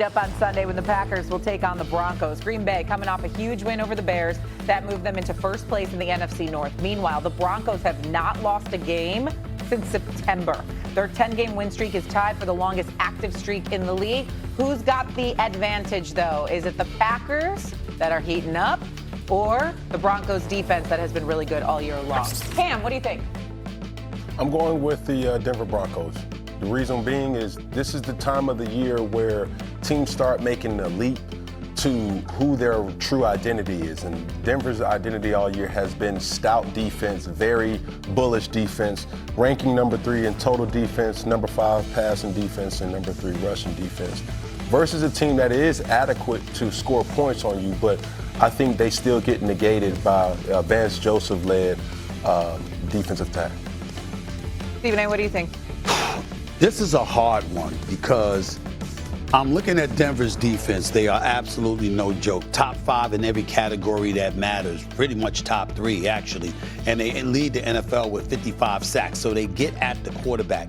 Up on Sunday when the Packers will take on the Broncos. Green Bay coming off a huge win over the Bears that moved them into first place in the NFC North. Meanwhile, the Broncos have not lost a game since September. Their 10-game win streak is tied for the longest active streak in the league. Who's got the advantage, though? Is it the Packers that are heating up or the Broncos defense that has been really good all year long? Cam, what do you think? I'm going with the Denver Broncos. The reason being is this is the time of the year where teams start making a leap to who their true identity is. And Denver's identity all year has been stout defense, very bullish defense, ranking number 3 in total defense, number 5 passing defense, and number 3 rushing defense. Versus a team that is adequate to score points on you, but I think they still get negated by Vance Joseph-led defensive attack. Stephen A., what do you think? This is a hard one because I'm looking at Denver's defense. They are absolutely no joke. Top 5 in every category that matters. Pretty much top 3, actually. And they lead the NFL with 55 sacks. So they get at the quarterback.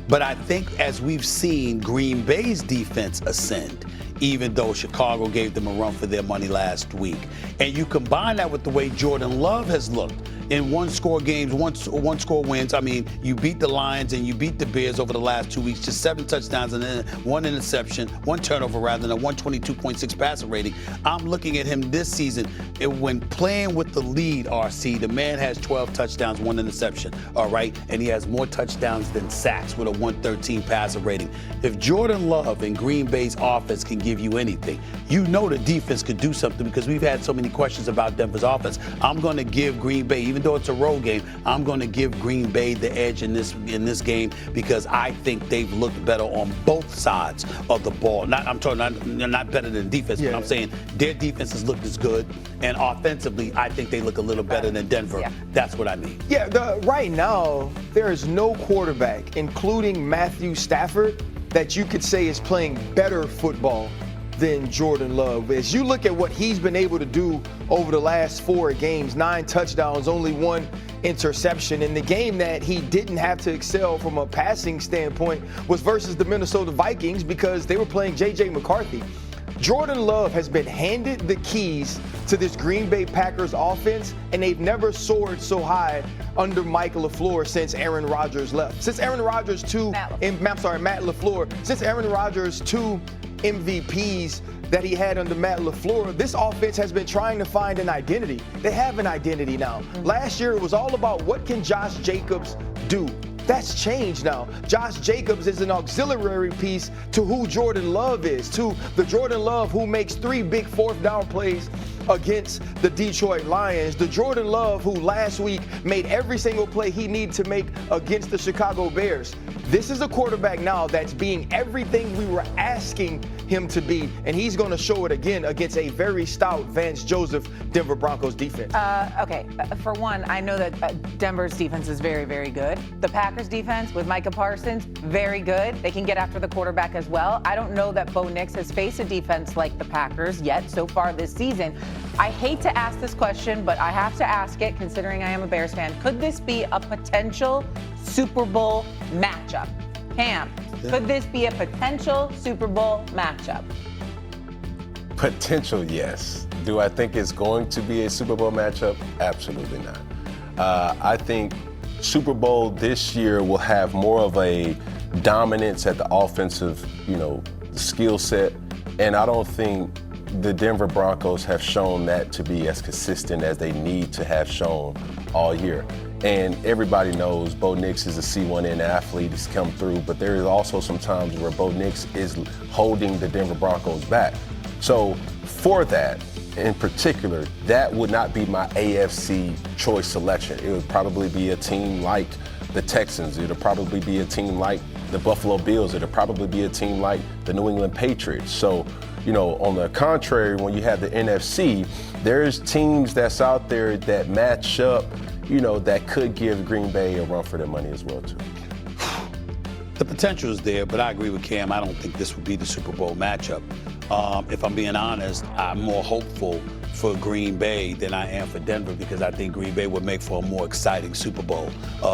But I think as we've seen Green Bay's defense ascend, even though Chicago gave them a run for their money last week. And you combine that with the way Jordan Love has looked in one-score games, one-score wins. I mean, you beat the Lions and you beat the Bears over the last 2 weeks, just 7 touchdowns and then 1 interception, 1 turnover rather than a 122.6 passer rating. I'm looking at him this season. When playing with the lead, RC, the man has 12 touchdowns, 1 interception, all right? And he has more touchdowns than sacks with a 113 passer rating. If Jordan Love and Green Bay's offense can give you anything, you know the defense could do something because we've had so many questions about Denver's offense. I'm going to give Green Bay, even though it's a road game, I'm going to give Green Bay the edge in this game because I think they've looked better on both sides of the ball. Not better than defense, but I'm saying their defense has looked as good, and offensively, I think they look a little better than Denver. Yeah. That's what I mean. Yeah, right now, there is no quarterback, including Matthew Stafford, that you could say is playing better football than Jordan Love. As you look at what he's been able to do over the last 4 games, 9 touchdowns, only 1 interception. And the game that he didn't have to excel from a passing standpoint was versus the Minnesota Vikings because they were playing J.J. McCarthy. Jordan Love has been handed the keys to this Green Bay Packers offense, and they've never soared so high under Mike LaFleur since Aaron Rodgers left. Since Aaron Rodgers' Matt LaFleur, since Aaron Rodgers' 2 MVPs that he had under Matt LaFleur, this offense has been trying to find an identity. They have an identity now. Last year, it was all about what can Josh Jacobs do. That's changed now. Josh Jacobs is an auxiliary piece to who Jordan Love is, to the Jordan Love who makes 3 big 4th down plays against the Detroit Lions. The Jordan Love who last week made every single play he needed to make against the Chicago Bears. This is a quarterback now that's being everything we were asking him to be, and he's going to show it again against a very stout Vance Joseph Denver Broncos defense. Okay, for one, I know that Denver's defense is very, very good. The Packers defense with Micah Parsons, very good. They can get after the quarterback as well. I don't know that Bo Nix has faced a defense like the Packers yet so far this season. I hate to ask this question, but I have to ask it considering I am a Bears fan. Could this be a potential Super Bowl matchup? Cam, could this be a potential Super Bowl matchup? Potential, yes. Do I think it's going to be a Super Bowl matchup? Absolutely not. I think Super Bowl this year will have more of a dominance at the offensive, skill set, and I don't think the Denver Broncos have shown that to be as consistent as they need to have shown all year. And everybody knows Bo Nix is a C1N athlete. He's come through, but there is also some times where Bo Nix is holding the Denver Broncos back. So for that, in particular, that would not be my AFC choice selection. It would probably be a team like the Texans. It would probably be a team like the Buffalo Bills. It would probably be a team like the New England Patriots. So, on the contrary, when you have the NFC, there's teams that's out there that match up, that could give Green Bay a run for their money as well, too. The potential is there, but I agree with Cam. I don't think this would be the Super Bowl matchup. If I'm being honest, I'm more hopeful for Green Bay than I am for Denver, because I think Green Bay would make for a more exciting Super Bowl,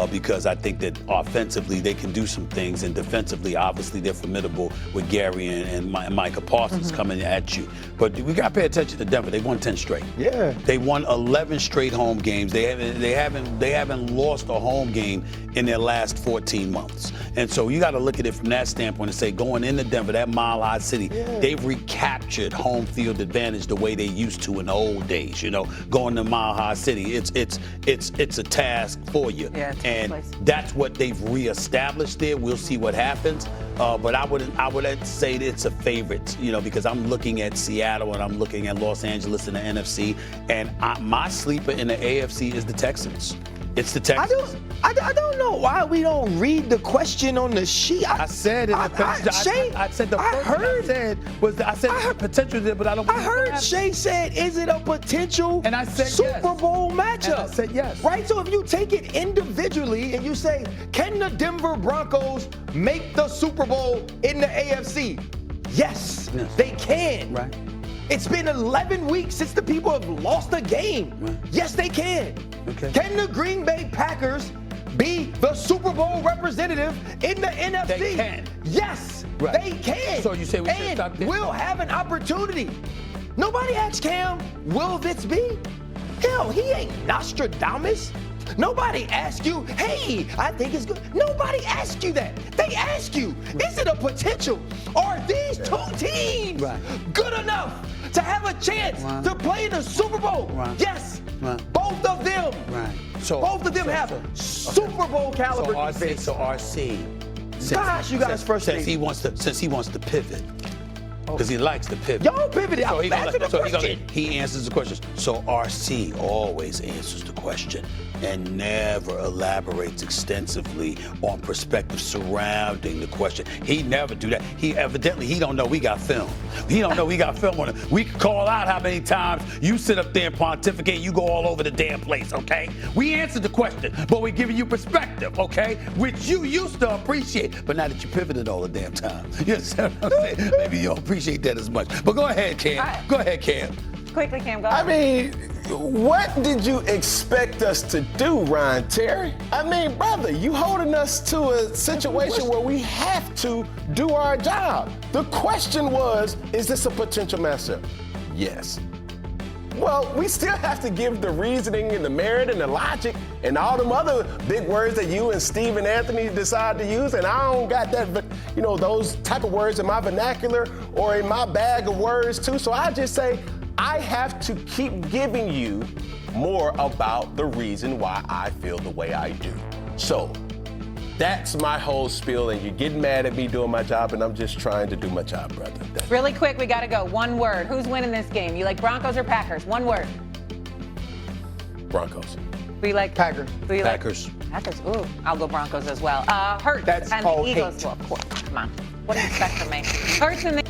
because I think that offensively they can do some things, and defensively, obviously, they're formidable with Gary and Micah Parsons coming at you. But we got to pay attention to Denver. They won 10 straight. Yeah. They won 11 straight home games. They haven't lost a home game in their last 14 months. And so you got to look at it from that standpoint and say, going into Denver, that Mile High City, they've recaptured home field advantage the way they used to in the old days. You know, going to Mile High City, it's a task for you. Yeah, and that's what they've reestablished there. We'll see what happens. But I would say it's a favorite, you know, because I'm looking at Seattle and I'm looking at Los Angeles in the NFC, and my sleeper in the AFC is the Texans. It's the Texans. I don't know why we don't read the question on the sheet. I said I said potential there, but I don't. I heard Shay said, "Is it a potential and I said Super Bowl matchup?" And I said yes. Right. So if you take it individually and you say, "Can the Denver Broncos make the Super Bowl in the AFC?" Yes, they can. Right. It's been 11 weeks since the people have lost a game. Right. Yes, they can. Okay. Can the Green Bay Packers be the Super Bowl representative in the NFC? They can. Yes, right. They can. So you say we should stop there? We'll have an opportunity. Nobody asked Cam, will this be? Hell, he ain't Nostradamus. Nobody asked you, hey, I think it's good. Nobody asked you that. They asked you, is it a potential? Are these two teams good enough to have a chance to play in the Super Bowl? Yes. Both of them. So both of them have Super Bowl caliber defense. So RC. Gosh, you guys frustrated. Since he wants to pivot. Because he likes to pivot. Y'all pivoted. He answers the question. So RC always answers the question and never elaborates extensively on perspective surrounding the question. He never do that. He don't know we got film. He don't know we got film on it. We can call out how many times you sit up there and pontificate, you go all over the damn place, okay? We answered the question, but we're giving you perspective, okay? Which you used to appreciate, but now that you pivoted all the damn time. You understand what I'm saying? Maybe you don't appreciate that as much. But go ahead, Cam. Go ahead, Cam. Quickly, Cam, go ahead. I mean, what did you expect us to do, Ryan Terry? I mean, brother, you holding us to a situation where we have to do our job. The question was, is this a potential matchup? Yes. Well, we still have to give the reasoning and the merit and the logic and all them other big words that you and Steve and Anthony decide to use, and I don't got that, you know, those type of words in my vernacular or in my bag of words too. So I just say, I have to keep giving you more about the reason why I feel the way I do. So that's my whole spiel, and you're getting mad at me doing my job, and I'm just trying to do my job, brother. Really quick, we got to go. One word. Who's winning this game? You like Broncos or Packers? One word. Broncos. We like Packers. Packers. Packers. Ooh, I'll go Broncos as well. Hurts That's and called the Eagles. hate. Well, of course. Come on. What do you expect from me? Hurts and the